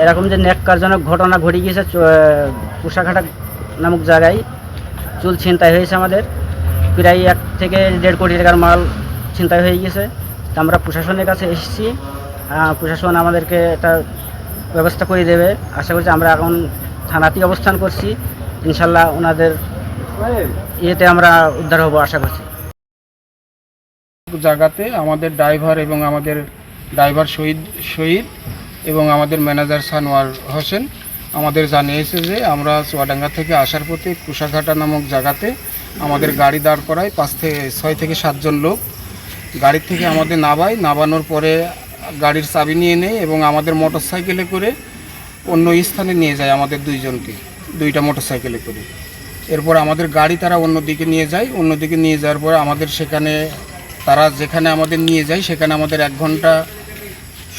এরকম যে ন্যাক্কারজনক ঘটনা ঘটে গিয়েছে কুশাঘাটা নামক জায়গায় চুল ছিনতাই হয়েছে আমাদের প্রায় 1 থেকে 1.5 কোটি টাকার মাল ছিনতাই হয়ে গেছে। তা আমরা প্রশাসনের কাছে এসেছি, প্রশাসন আমাদেরকে একটা ব্যবস্থা করে দেবে আশা করছি। আমরা এখন থানাতেই অবস্থান করছি, ইনশাল্লাহ ওনাদের ইয়েতে আমরা উদ্ধার হব আশা করছি। জায়গাতে আমাদের ড্রাইভার এবং আমাদের ড্রাইভার শহীদ এবং আমাদের ম্যানেজার সানোয়ার হোসেন আমাদের জানিয়েছে যে আমরা চুয়াডাঙ্গা থেকে আসার পথে কুশাঘাটা নামক জায়গাতে আমাদের গাড়ি দাঁড় করায় 6 থেকে 7 জন লোক গাড়ি থেকে আমাদের নামানোর পরে গাড়ির চাবি নিয়ে নেয় এবং আমাদের মোটরসাইকেলে করে অন্য স্থানে নিয়ে যায় আমাদের দুইজনকে, 2টা মোটরসাইকেলে করে। এরপর আমাদের গাড়ি তারা অন্যদিকে নিয়ে যায়, অন্যদিকে নিয়ে যাওয়ার পর আমাদের সেখানে তারা যেখানে আমাদের নিয়ে যায় সেখানে আমাদের 1 ঘন্টা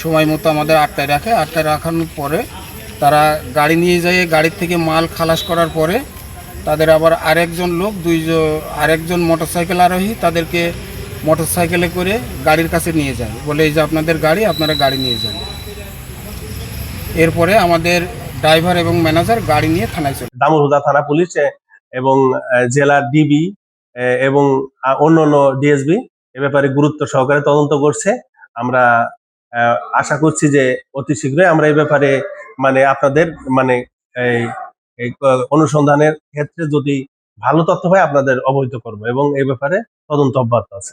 সময় মতো আমাদের আটকায় রাখে। আটকায় রাখানোর পরে তারা গাড়ি নিয়ে যায়, গাড়ির থেকে মাল খালাস করার পরে তাদের আবার আরেকজন মোটরসাইকেল আরোহী তাদেরকে মোটরসাইকেলে করে গাড়ির কাছে নিয়ে যায়, বলে এই যে আপনাদের গাড়ি, আপনারা গাড়ি নিয়ে যান। এরপরে আমাদের ড্রাইভার এবং ম্যানেজার গাড়ি নিয়ে থানায় চলে। দামুড়হুদা থানা পুলিশ এবং জেলার ডিবি এবং অন্যান্য ডিএসবি এ ব্যাপারে গুরুত্ব সহকারে তদন্ত করছে। আমরা আশা করছি যে অতি শীঘ্রই আমরা এই ব্যাপারে আপনাদের এই অনুসন্ধানের ক্ষেত্রে যদি ভালো তথ্য হয় আপনাদের অবহিত করব এবং এই ব্যাপারে তদন্ত অব্যাহত আছে।